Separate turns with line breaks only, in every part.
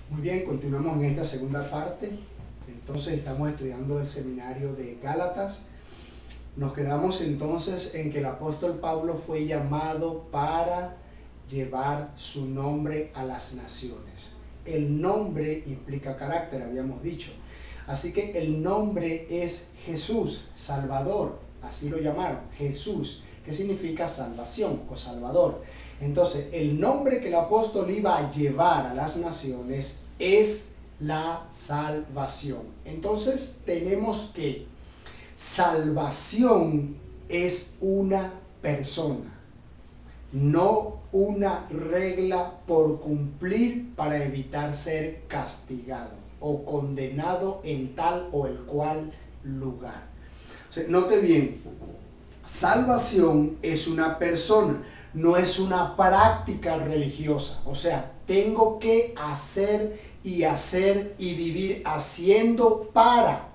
Muy bien, continuamos en esta segunda parte. Entonces estamos estudiando el seminario de Gálatas. Nos quedamos entonces en que el apóstol Pablo fue llamado para llevar su nombre a las naciones. El nombre implica carácter, habíamos dicho. Así que el nombre es Jesús, Salvador, así lo llamaron, Jesús, que significa salvación o Salvador. Entonces, el nombre que el apóstol iba a llevar a las naciones es la salvación. Entonces, tenemos que salvación es una persona, no una regla por cumplir para evitar ser castigado o condenado en tal o el cual lugar. O sea, note bien, salvación es una persona, no es una práctica religiosa. O sea, tengo que hacer y vivir haciendo para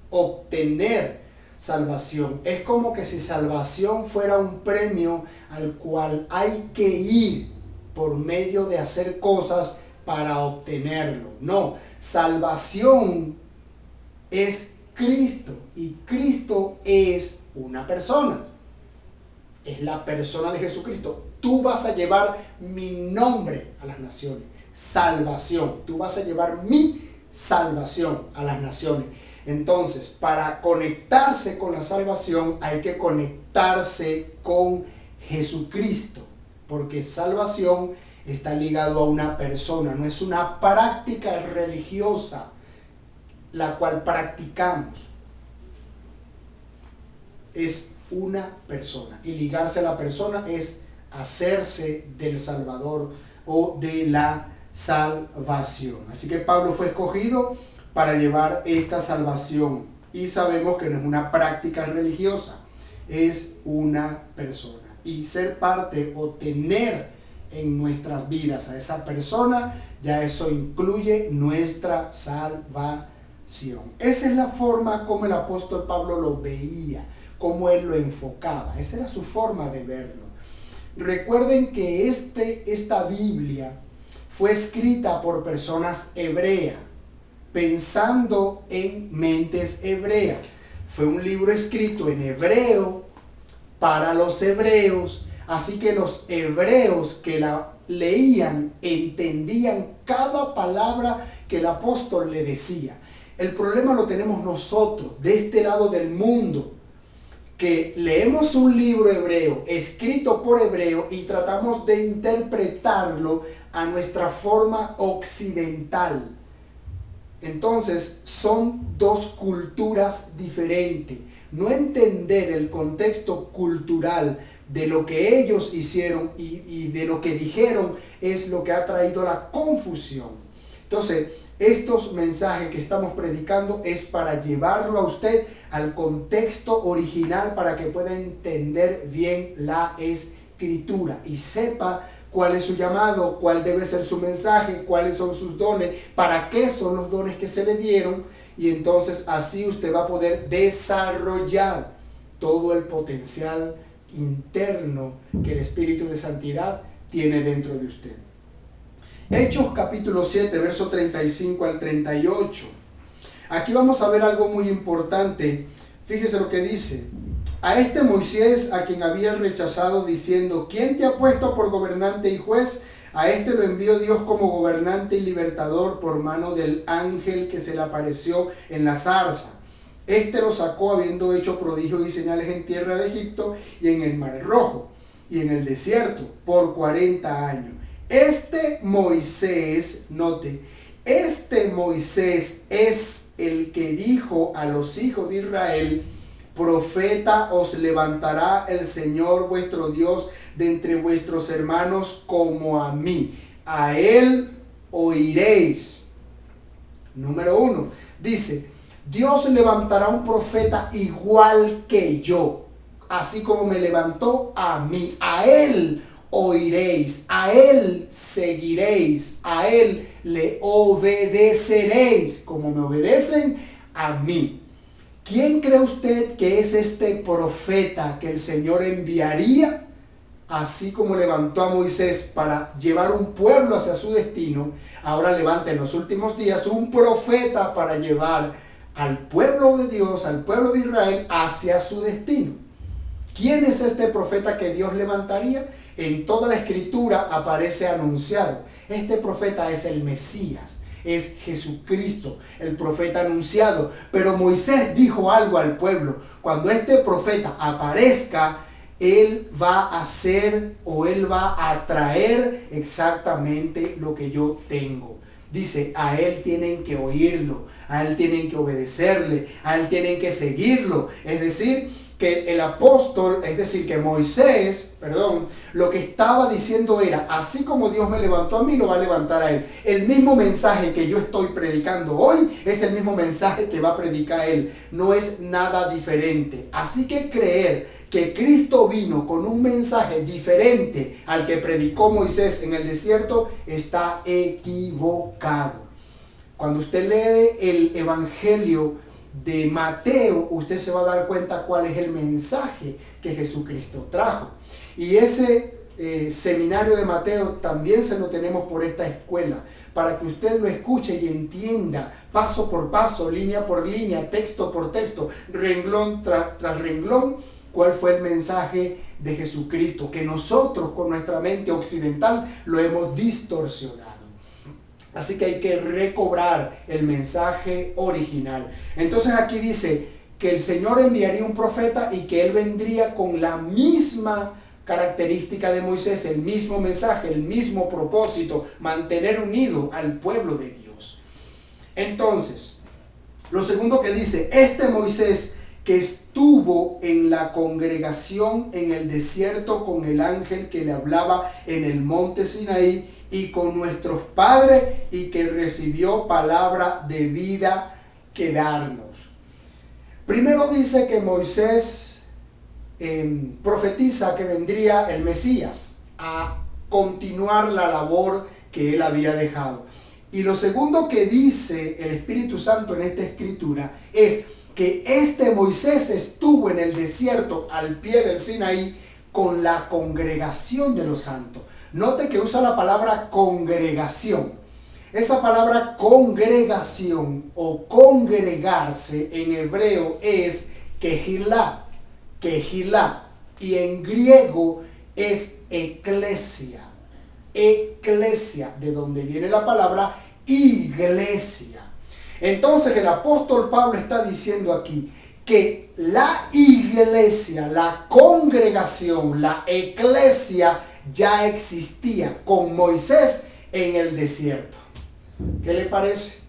obtener salvación. Es como que si salvación fuera un premio al cual hay que ir por medio de hacer cosas para obtenerlo. No, salvación es Cristo y Cristo es una persona. Es la persona de Jesucristo. Tú vas a llevar mi nombre a las naciones. Salvación. Tú vas a llevar mi salvación a las naciones. Entonces, para conectarse con la salvación hay que conectarse con Jesucristo, porque salvación está ligado a una persona, no es una práctica religiosa la cual practicamos. Es una persona, y ligarse a la persona es hacerse del Salvador o de la salvación. Así que Pablo fue escogido para llevar esta salvación, y sabemos que no es una práctica religiosa, es una persona, y ser parte o tener en nuestras vidas a esa persona, ya eso incluye nuestra salvación. Esa es la forma como el apóstol Pablo lo veía, cómo él lo enfocaba. Esa era su forma de verlo. Recuerden que esta Biblia fue escrita por personas hebreas, pensando en mentes hebreas. Fue un libro escrito en hebreo para los hebreos, así que los hebreos que la leían entendían cada palabra que el apóstol le decía. El problema lo tenemos nosotros de este lado del mundo, que leemos un libro hebreo escrito por hebreo y tratamos de interpretarlo a nuestra forma occidental. Entonces son dos culturas diferentes. No entender el contexto cultural de lo que ellos hicieron y de lo que dijeron es lo que ha traído la confusión. Entonces, estos mensajes que estamos predicando es para llevarlo a usted al contexto original para que pueda entender bien la escritura y sepa cuál es su llamado, cuál debe ser su mensaje, cuáles son sus dones, para qué son los dones que se le dieron, y entonces así usted va a poder desarrollar todo el potencial interno que el Espíritu de Santidad tiene dentro de usted. Hechos capítulo 7, verso 35 al 38. Aquí vamos a ver algo muy importante. Fíjese lo que dice. A este Moisés, a quien había rechazado diciendo, ¿quién te ha puesto por gobernante y juez? A este lo envió Dios como gobernante y libertador por mano del ángel que se le apareció en la zarza. Este lo sacó habiendo hecho prodigios y señales en tierra de Egipto y en el Mar Rojo y en el desierto por 40 años. Este Moisés, note, este Moisés es el que dijo a los hijos de Israel, profeta os levantará el Señor vuestro Dios de entre vuestros hermanos como a mí. A él oiréis. Número 1. Dice, Dios levantará un profeta igual que yo, así como me levantó a mí. A él oiréis, a él seguiréis, a él le obedeceréis, como me obedecen a mí. ¿Quién cree usted que es este profeta que el Señor enviaría? así como levantó a Moisés para llevar un pueblo hacia su destino, ahora levanta en los últimos días un profeta para llevar al pueblo de Dios, al pueblo de Israel, hacia su destino. ¿Quién es este profeta que Dios levantaría? En toda la escritura aparece anunciado. Este profeta es el Mesías, es Jesucristo, el profeta anunciado. Pero Moisés dijo algo al pueblo: cuando este profeta aparezca, él va a hacer, o él va a traer exactamente lo que yo tengo. Dice, a él tienen que oírlo, a él tienen que obedecerle, a él tienen que seguirlo. Es decir, que el apóstol, es decir, que Moisés, lo que estaba diciendo era: así como Dios me levantó a mí, lo va a levantar a él. El mismo mensaje que yo estoy predicando hoy es el mismo mensaje que va a predicar él. No es nada diferente. Así que creer que Cristo vino con un mensaje diferente al que predicó Moisés en el desierto está equivocado. Cuando usted lee el Evangelio de Mateo, usted se va a dar cuenta cuál es el mensaje que Jesucristo trajo. Y ese seminario de Mateo también se lo tenemos por esta escuela, para que usted lo escuche y entienda paso por paso, línea por línea, texto por texto, renglón tras renglón, cuál fue el mensaje de Jesucristo, que nosotros con nuestra mente occidental lo hemos distorsionado. Así que hay que recobrar el mensaje original. Entonces aquí dice que el Señor enviaría un profeta y que él vendría con la misma característica de Moisés, el mismo mensaje, el mismo propósito: mantener unido al pueblo de Dios. Entonces, lo segundo que dice, este Moisés que estuvo en la congregación en el desierto con el ángel que le hablaba en el monte Sinaí, y con nuestros padres, y que recibió palabra de vida que darnos. Primero dice que Moisés profetiza que vendría el Mesías a continuar la labor que él había dejado. Y lo segundo que dice el Espíritu Santo en esta escritura es que este Moisés estuvo en el desierto al pie del Sinaí con la congregación de los santos. Note que usa la palabra congregación. Esa palabra congregación o congregarse en hebreo es kehilá, y en griego es eclesia, de donde viene la palabra iglesia. Entonces el apóstol Pablo está diciendo aquí que la iglesia, la congregación, la eclesia ya existía con Moisés en el desierto. ¿Qué le parece?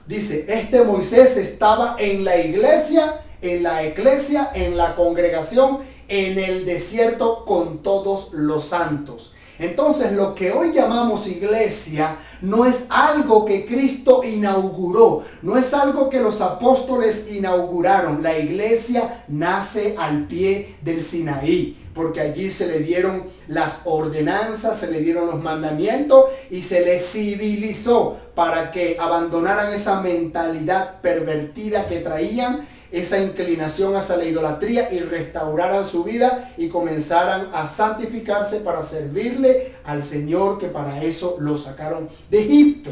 Dice, este Moisés estaba en la iglesia, en la eclesia, en la congregación, en el desierto con todos los santos. Entonces, lo que hoy llamamos iglesia no es algo que Cristo inauguró, no es algo que los apóstoles inauguraron. La iglesia nace al pie del Sinaí, porque allí se le dieron las ordenanzas, se le dieron los mandamientos y se les civilizó para que abandonaran esa mentalidad pervertida que traían, esa inclinación hacia la idolatría, y restauraran su vida y comenzaran a santificarse para servirle al Señor, que para eso lo sacaron de Egipto.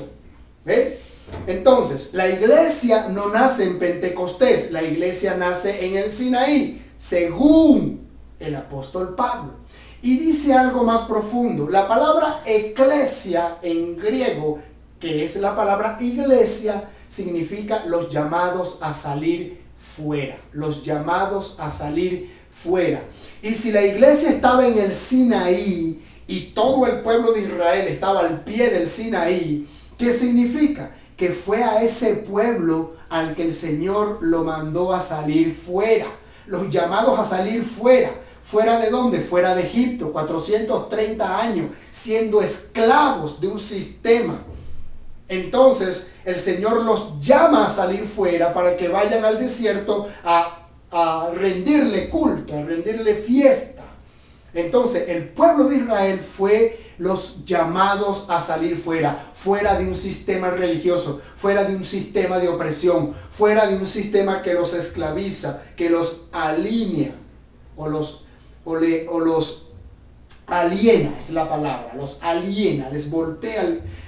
¿Ve? Entonces, la iglesia no nace en Pentecostés, la iglesia nace en el Sinaí, según el apóstol Pablo. Y dice algo más profundo. La palabra eclesia en griego, que es la palabra iglesia, significa los llamados a salir fuera, los llamados a salir fuera. Y si la iglesia estaba en el Sinaí y todo el pueblo de Israel estaba al pie del Sinaí, ¿qué significa? Que fue a ese pueblo al que el Señor lo mandó a salir fuera, los llamados a salir fuera. ¿Fuera de dónde? Fuera de Egipto, 430 años siendo esclavos de un sistema. Entonces el Señor los llama a salir fuera para que vayan al desierto a rendirle culto, a rendirle fiesta. Entonces el pueblo de Israel fue los llamados a salir fuera, fuera de un sistema religioso, fuera de un sistema de opresión, fuera de un sistema que los esclaviza, que los alinea o los aliena, es la palabra, los aliena, les voltea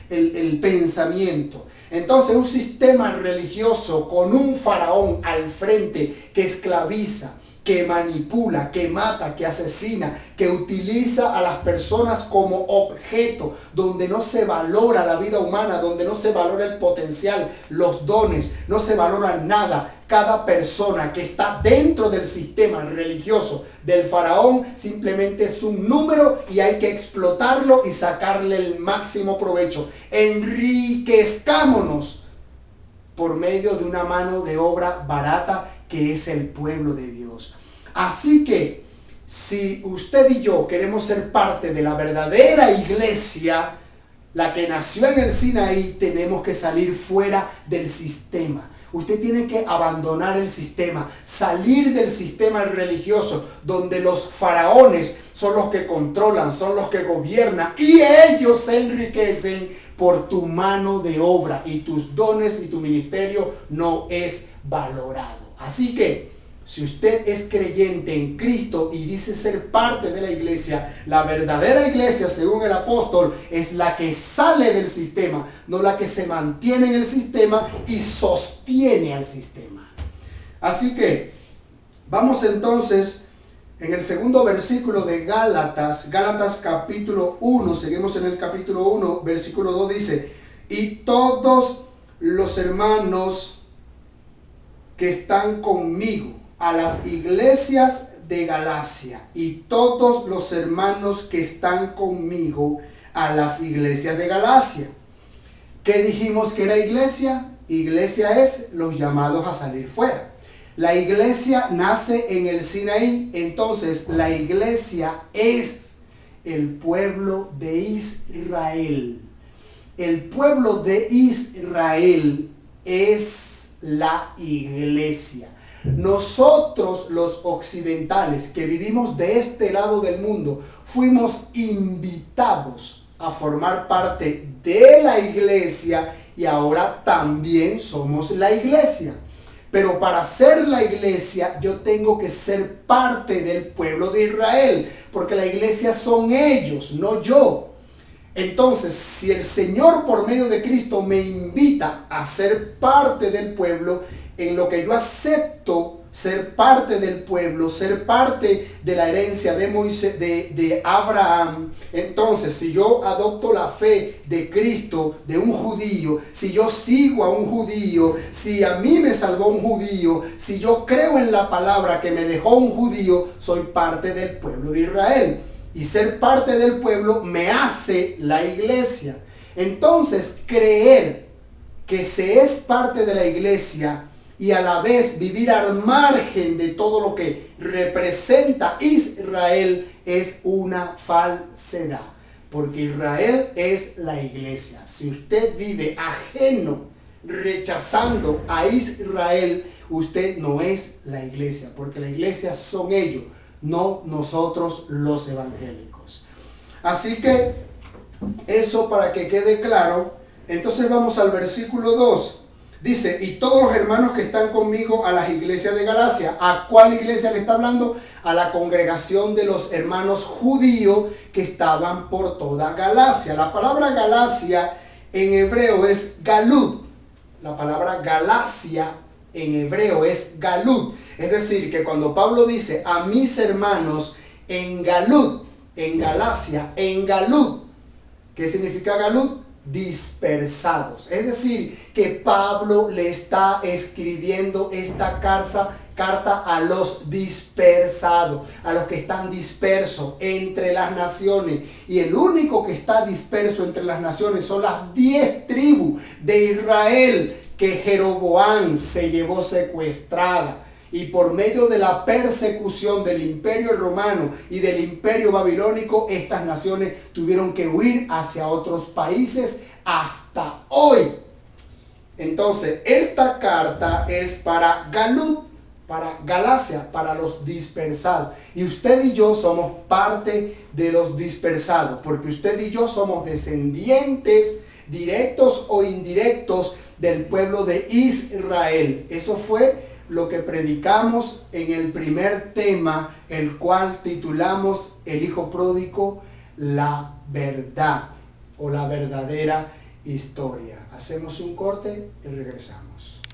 el pensamiento. Entonces, un sistema religioso con un faraón al frente que esclaviza, que manipula, que mata, que asesina, que utiliza a las personas como objeto, donde no se valora la vida humana, donde no se valora el potencial, los dones, no se valora nada. Cada persona que está dentro del sistema religioso del faraón simplemente es un número y hay que explotarlo y sacarle el máximo provecho. Enriquezcámonos por medio de una mano de obra barata que es el pueblo de Dios. Así que si usted y yo queremos ser parte de la verdadera iglesia, la que nació en el Sinaí, tenemos que salir fuera del sistema. Usted tiene que abandonar el sistema, salir del sistema religioso donde los faraones son los que controlan, son los que gobiernan y ellos se enriquecen por tu mano de obra y tus dones y tu ministerio no es valorado. Así que si usted es creyente en Cristo y dice ser parte de la iglesia, la verdadera iglesia, según el apóstol, es la que sale del sistema, no la que se mantiene en el sistema y sostiene al sistema. Así que vamos entonces en el segundo versículo de Gálatas, Gálatas capítulo 1, seguimos en el capítulo 1, versículo 2 dice: y todos los hermanos que están conmigo, a las iglesias de Galacia, y todos los hermanos que están conmigo a las iglesias de Galacia. ¿Qué dijimos que era iglesia? Iglesia es los llamados a salir fuera. La iglesia nace en el Sinaí, entonces la iglesia es el pueblo de Israel. El pueblo de Israel es la iglesia. Nosotros los occidentales que vivimos de este lado del mundo fuimos invitados a formar parte de la iglesia y ahora también somos la iglesia. Pero para ser la iglesia yo tengo que ser parte del pueblo de Israel, porque la iglesia son ellos, no yo. Entonces, si el Señor por medio de Cristo me invita a ser parte del pueblo, en lo que yo acepto ser parte del pueblo, ser parte de la herencia de Moisés, de Abraham, entonces si yo adopto la fe de Cristo, de un judío, si yo sigo a un judío, si a mí me salvó un judío, si yo creo en la palabra que me dejó un judío, soy parte del pueblo de Israel. Y ser parte del pueblo me hace la iglesia. Entonces, creer que se es parte de la iglesia y a la vez vivir al margen de todo lo que representa Israel es una falsedad, porque Israel es la iglesia. Si usted vive ajeno, rechazando a Israel, usted no es la iglesia, porque la iglesia son ellos, no nosotros los evangélicos. Así que eso para que quede claro. Entonces vamos al versículo 2. Dice: y todos los hermanos que están conmigo a las iglesias de Galacia. ¿A cuál iglesia le está hablando? A la congregación de los hermanos judíos que estaban por toda Galacia. La palabra Galacia en hebreo es Galut. La palabra Galacia en hebreo es Galut. Es decir, que cuando Pablo dice a mis hermanos en Galut, en Galacia, en Galut, ¿qué significa Galut? Dispersados. Es decir, que Pablo le está escribiendo esta carta a los dispersados, a los que están dispersos entre las naciones. Y el único que está disperso entre las naciones son las 10 tribus de Israel que Jeroboam se llevó secuestrada. Y por medio de la persecución del imperio romano y del imperio babilónico, estas naciones tuvieron que huir hacia otros países hasta hoy. Entonces, esta carta es para Galut, para Galacia, para los dispersados. Y usted y yo somos parte de los dispersados, porque usted y yo somos descendientes directos o indirectos del pueblo de Israel. Eso fue lo que predicamos en el primer tema, el cual titulamos El Hijo Pródigo, la verdad o la verdadera historia. Hacemos un corte y regresamos.